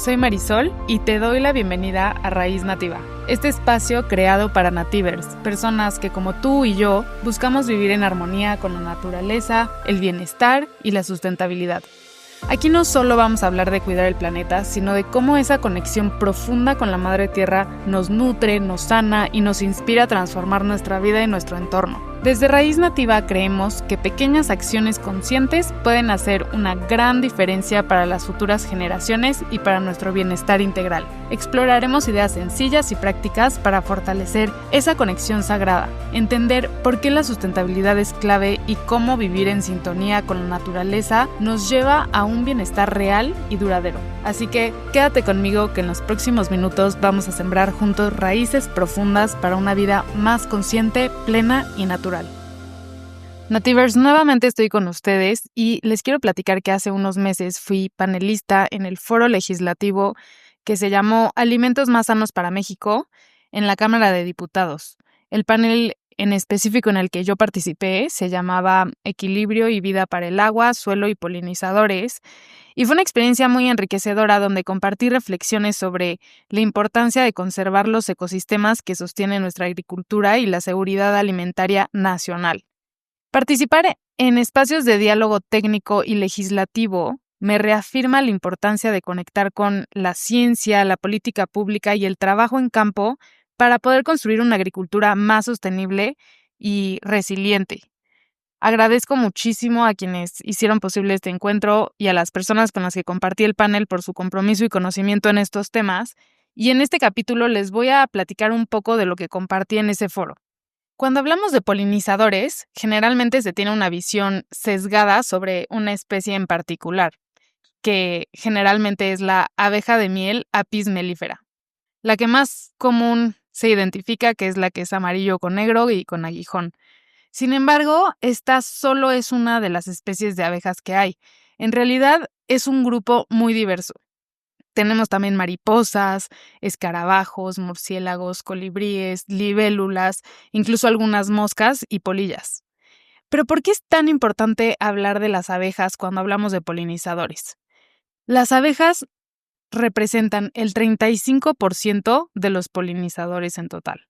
soy Marisol y te doy la bienvenida a Raíz Nativa, este espacio creado para nativers, personas que como tú y yo buscamos vivir en armonía con la naturaleza, el bienestar y la sustentabilidad. Aquí no solo vamos a hablar de cuidar el planeta, sino de cómo esa conexión profunda con la Madre Tierra nos nutre, nos sana y nos inspira a transformar nuestra vida y nuestro entorno. Desde Raíz Nativa creemos que pequeñas acciones conscientes pueden hacer una gran diferencia para las futuras generaciones y para nuestro bienestar integral. Exploraremos ideas sencillas y prácticas para fortalecer esa conexión sagrada, entender por qué la sustentabilidad es clave y cómo vivir en sintonía con la naturaleza nos lleva a un bienestar real y duradero. Así que quédate conmigo que en los próximos minutos vamos a sembrar juntos raíces profundas para una vida más consciente, plena y natural. Nativers, nuevamente estoy con ustedes y les quiero platicar que hace unos meses fui panelista en el foro legislativo que se llamó Alimentos Más Sanos para México en la Cámara de Diputados. El panel en específico en el que yo participé se llamaba Equilibrio y Vida para el Agua, Suelo y Polinizadores, y fue una experiencia muy enriquecedora donde compartí reflexiones sobre la importancia de conservar los ecosistemas que sostienen nuestra agricultura y la seguridad alimentaria nacional. Participar en espacios de diálogo técnico y legislativo me reafirma la importancia de conectar con la ciencia, la política pública y el trabajo en campo para poder construir una agricultura más sostenible y resiliente. Agradezco muchísimo a quienes hicieron posible este encuentro y a las personas con las que compartí el panel por su compromiso y conocimiento en estos temas. Y en este capítulo les voy a platicar un poco de lo que compartí en ese foro. Cuando hablamos de polinizadores, generalmente se tiene una visión sesgada sobre una especie en particular, que generalmente es la abeja de miel Apis mellifera. La que más común se identifica que es la que es amarillo con negro y con aguijón. Sin embargo, esta solo es una de las especies de abejas que hay. En realidad, es un grupo muy diverso. Tenemos también mariposas, escarabajos, murciélagos, colibríes, libélulas, incluso algunas moscas y polillas. Pero ¿por qué es tan importante hablar de las abejas cuando hablamos de polinizadores? Las abejas representan el 35% de los polinizadores en total.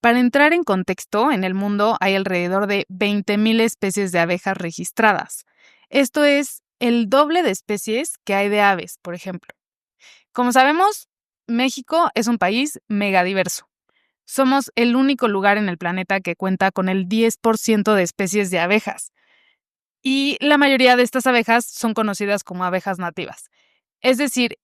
Para entrar en contexto, en el mundo hay alrededor de 20,000 especies de abejas registradas. Esto es el doble de especies que hay de aves, por ejemplo. Como sabemos, México es un país megadiverso. Somos el único lugar en el planeta que cuenta con el 10% de especies de abejas. Y la mayoría de estas abejas son conocidas como abejas nativas. Es decir,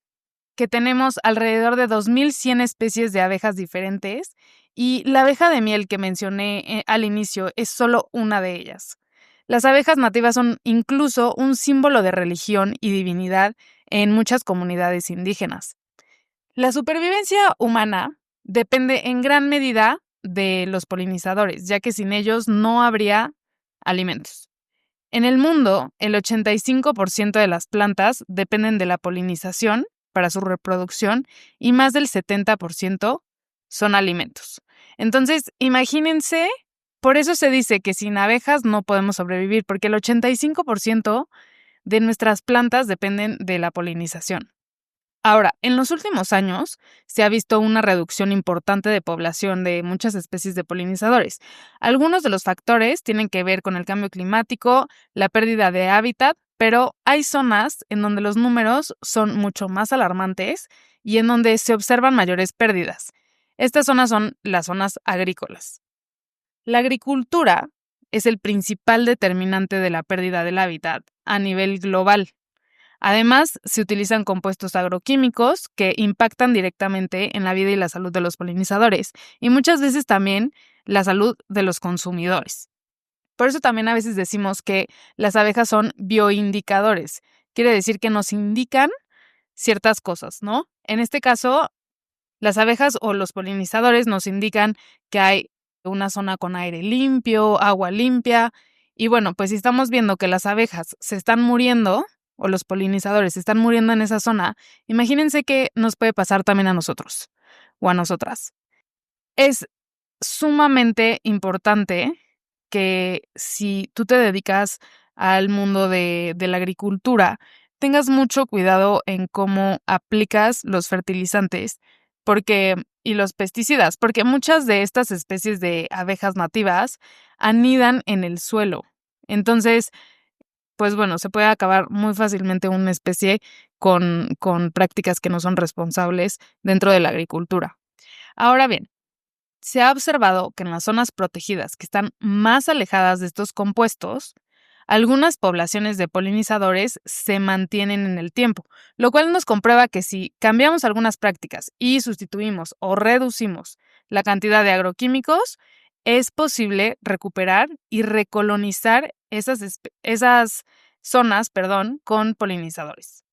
que tenemos alrededor de 2,100 especies de abejas diferentes y la abeja de miel que mencioné al inicio es solo una de ellas. Las abejas nativas son incluso un símbolo de religión y divinidad en muchas comunidades indígenas. La supervivencia humana depende en gran medida de los polinizadores, ya que sin ellos no habría alimentos. En el mundo, el 85% de las plantas dependen de la polinización para su reproducción y más del 70% son alimentos. Entonces, imagínense, por eso se dice que sin abejas no podemos sobrevivir, porque el 85% de nuestras plantas dependen de la polinización. Ahora, en los últimos años se ha visto una reducción importante de población de muchas especies de polinizadores. Algunos de los factores tienen que ver con el cambio climático, la pérdida de hábitat, pero hay zonas en donde los números son mucho más alarmantes y en donde se observan mayores pérdidas. Estas zonas son las zonas agrícolas. La agricultura es el principal determinante de la pérdida del hábitat a nivel global. Además, se utilizan compuestos agroquímicos que impactan directamente en la vida y la salud de los polinizadores y muchas veces también la salud de los consumidores. Por eso también a veces decimos que las abejas son bioindicadores. Quiere decir que nos indican ciertas cosas, ¿no? En este caso, las abejas o los polinizadores nos indican que hay una zona con aire limpio, agua limpia. Y bueno, pues si estamos viendo que las abejas se están muriendo o los polinizadores se están muriendo en esa zona, imagínense que nos puede pasar también a nosotros o a nosotras. Es sumamente importante que si tú te dedicas al mundo de la agricultura, tengas mucho cuidado en cómo aplicas los fertilizantes y los pesticidas, porque muchas de estas especies de abejas nativas anidan en el suelo. Entonces, pues bueno, se puede acabar muy fácilmente una especie con prácticas que no son responsables dentro de la agricultura. Ahora bien, se ha observado que en las zonas protegidas que están más alejadas de estos compuestos, algunas poblaciones de polinizadores se mantienen en el tiempo, lo cual nos comprueba que si cambiamos algunas prácticas y sustituimos o reducimos la cantidad de agroquímicos, es posible recuperar y recolonizar esas zonas, con polinizadores.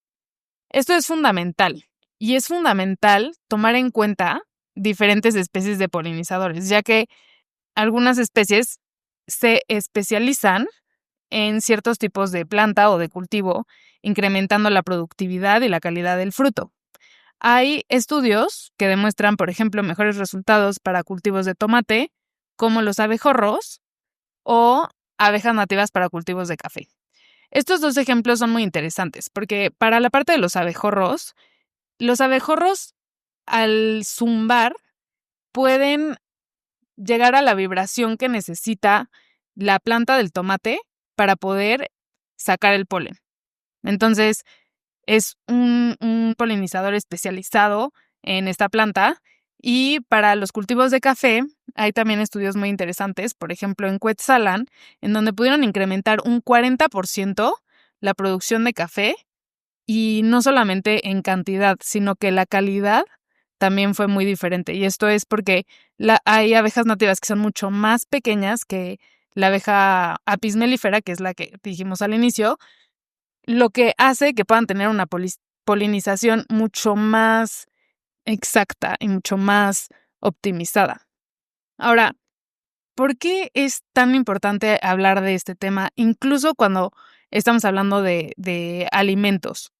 Esto es fundamental y es fundamental tomar en cuenta diferentes especies de polinizadores, ya que algunas especies se especializan en ciertos tipos de planta o de cultivo, incrementando la productividad y la calidad del fruto. Hay estudios que demuestran, por ejemplo, mejores resultados para cultivos de tomate, como los abejorros o abejas nativas para cultivos de café. Estos dos ejemplos son muy interesantes porque para la parte de los abejorros al zumbar pueden llegar a la vibración que necesita la planta del tomate para poder sacar el polen. Entonces, es un polinizador especializado en esta planta. Y para los cultivos de café, hay también estudios muy interesantes, por ejemplo, en Cuetzalan, en donde pudieron incrementar un 40% la producción de café, y no solamente en cantidad, sino que la calidad también fue muy diferente. Y esto es porque hay abejas nativas que son mucho más pequeñas que la abeja Apis mellifera, que es la que dijimos al inicio, lo que hace que puedan tener una polinización mucho más exacta y mucho más optimizada. Ahora, ¿por qué es tan importante hablar de este tema, incluso cuando estamos hablando de alimentos?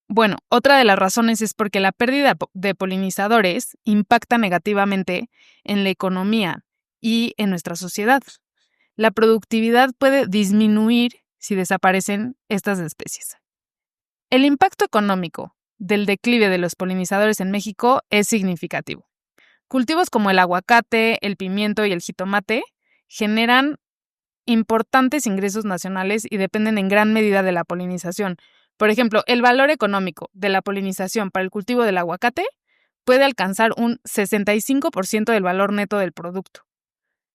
Bueno, otra de las razones es porque la pérdida de polinizadores impacta negativamente en la economía y en nuestra sociedad. La productividad puede disminuir si desaparecen estas especies. El impacto económico del declive de los polinizadores en México es significativo. Cultivos como el aguacate, el pimiento y el jitomate generan importantes ingresos nacionales y dependen en gran medida de la polinización. Por ejemplo, el valor económico de la polinización para el cultivo del aguacate puede alcanzar un 65% del valor neto del producto.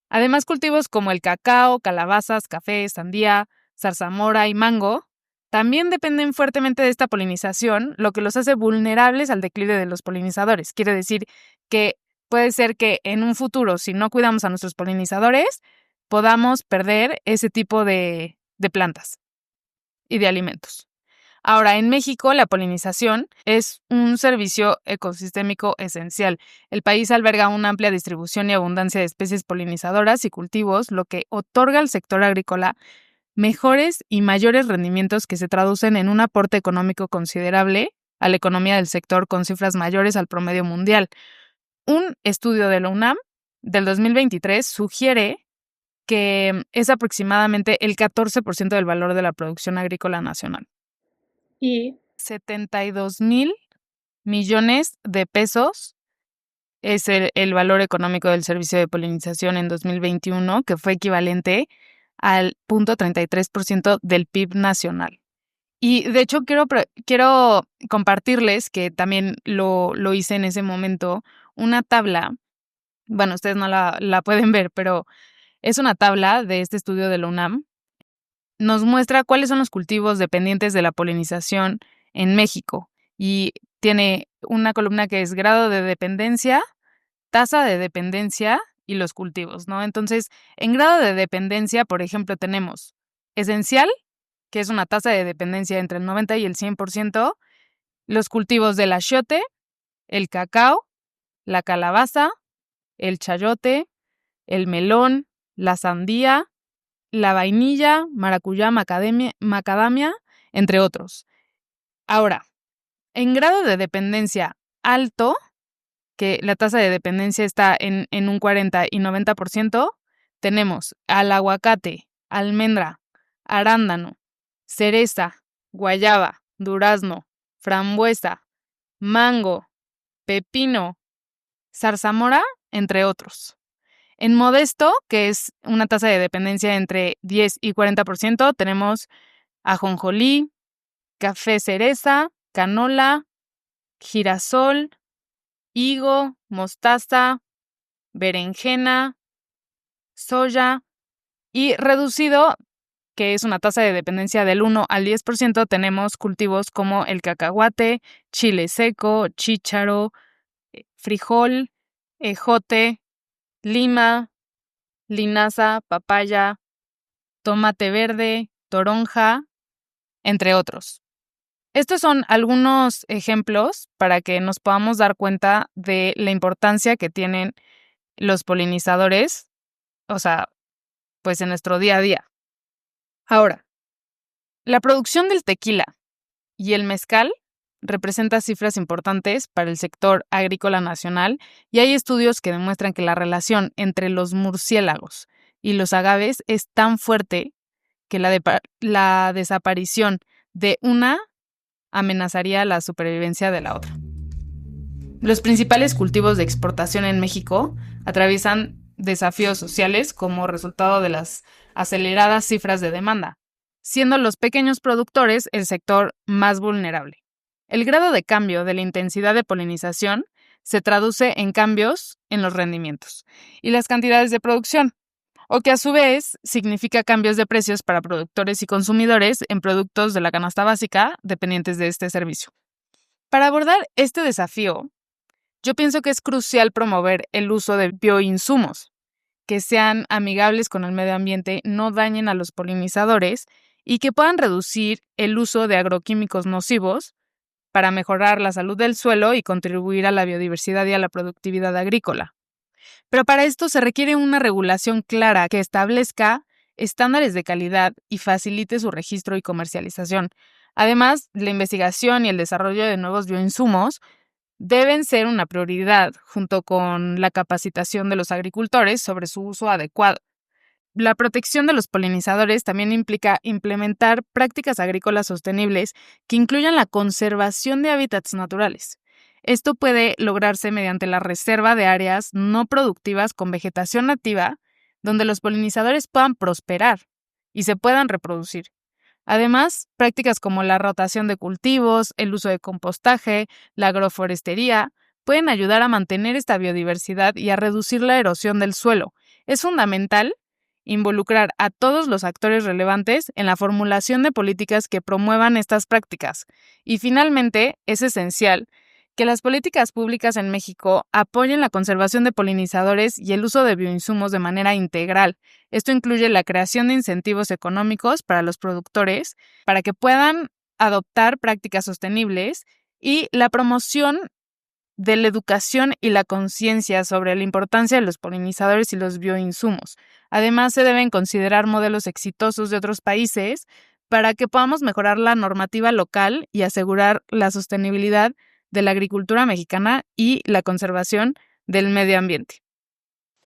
Además, cultivos como el cacao, calabazas, café, sandía, zarzamora y mango también dependen fuertemente de esta polinización, lo que los hace vulnerables al declive de los polinizadores. Quiere decir que puede ser que en un futuro, si no cuidamos a nuestros polinizadores, podamos perder ese tipo de plantas y de alimentos. Ahora, en México, la polinización es un servicio ecosistémico esencial. El país alberga una amplia distribución y abundancia de especies polinizadoras y cultivos, lo que otorga al sector agrícola mejores y mayores rendimientos que se traducen en un aporte económico considerable a la economía del sector con cifras mayores al promedio mundial. Un estudio de la UNAM del 2023 sugiere que es aproximadamente el 14% del valor de la producción agrícola nacional. Y 72,000 millones de pesos es el valor económico del servicio de polinización en 2021, que fue equivalente al 0.33% del PIB nacional. Y de hecho quiero compartirles que también lo hice en ese momento, una tabla. Bueno, ustedes no la pueden ver, pero es una tabla de este estudio de la UNAM. Nos muestra cuáles son los cultivos dependientes de la polinización en México y tiene una columna que es grado de dependencia, tasa de dependencia y los cultivos, ¿no? Entonces, en grado de dependencia, por ejemplo, tenemos esencial, que es una tasa de dependencia entre el 90 y el 100%, los cultivos del achiote, el cacao, la calabaza, el chayote, el melón, la sandía, la vainilla, maracuyá, macadamia, entre otros. Ahora, en grado de dependencia alto, que la tasa de dependencia está en un 40 y 90%, tenemos al aguacate, almendra, arándano, cereza, guayaba, durazno, frambuesa, mango, pepino, zarzamora, entre otros. En Modesto, que es una tasa de dependencia entre 10 y 40%, tenemos ajonjolí, café cereza, canola, girasol, higo, mostaza, berenjena, soya y reducido, que es una tasa de dependencia del 1 al 10%, tenemos cultivos como el cacahuate, chile seco, chícharo, frijol, ejote, lima, linaza, papaya, tomate verde, toronja, entre otros. Estos son algunos ejemplos para que nos podamos dar cuenta de la importancia que tienen los polinizadores, o sea, pues en nuestro día a día. Ahora, la producción del tequila y el mezcal representa cifras importantes para el sector agrícola nacional y hay estudios que demuestran que la relación entre los murciélagos y los agaves es tan fuerte que la desaparición de una amenazaría la supervivencia de la otra. Los principales cultivos de exportación en México atraviesan desafíos sociales como resultado de las aceleradas cifras de demanda, siendo los pequeños productores el sector más vulnerable. El grado de cambio de la intensidad de polinización se traduce en cambios en los rendimientos y las cantidades de producción, o que a su vez significa cambios de precios para productores y consumidores en productos de la canasta básica dependientes de este servicio. Para abordar este desafío, yo pienso que es crucial promover el uso de bioinsumos que sean amigables con el medio ambiente, no dañen a los polinizadores y que puedan reducir el uso de agroquímicos nocivos para mejorar la salud del suelo y contribuir a la biodiversidad y a la productividad agrícola. Pero para esto se requiere una regulación clara que establezca estándares de calidad y facilite su registro y comercialización. Además, la investigación y el desarrollo de nuevos bioinsumos deben ser una prioridad junto con la capacitación de los agricultores sobre su uso adecuado. La protección de los polinizadores también implica implementar prácticas agrícolas sostenibles que incluyan la conservación de hábitats naturales. Esto puede lograrse mediante la reserva de áreas no productivas con vegetación nativa, donde los polinizadores puedan prosperar y se puedan reproducir. Además, prácticas como la rotación de cultivos, el uso de compostaje, la agroforestería, pueden ayudar a mantener esta biodiversidad y a reducir la erosión del suelo. Es fundamental involucrar a todos los actores relevantes en la formulación de políticas que promuevan estas prácticas. Y finalmente, es esencial que las políticas públicas en México apoyen la conservación de polinizadores y el uso de bioinsumos de manera integral. Esto incluye la creación de incentivos económicos para los productores para que puedan adoptar prácticas sostenibles y la promoción de la educación y la conciencia sobre la importancia de los polinizadores y los bioinsumos. Además, se deben considerar modelos exitosos de otros países para que podamos mejorar la normativa local y asegurar la sostenibilidad de la agricultura mexicana y la conservación del medio ambiente.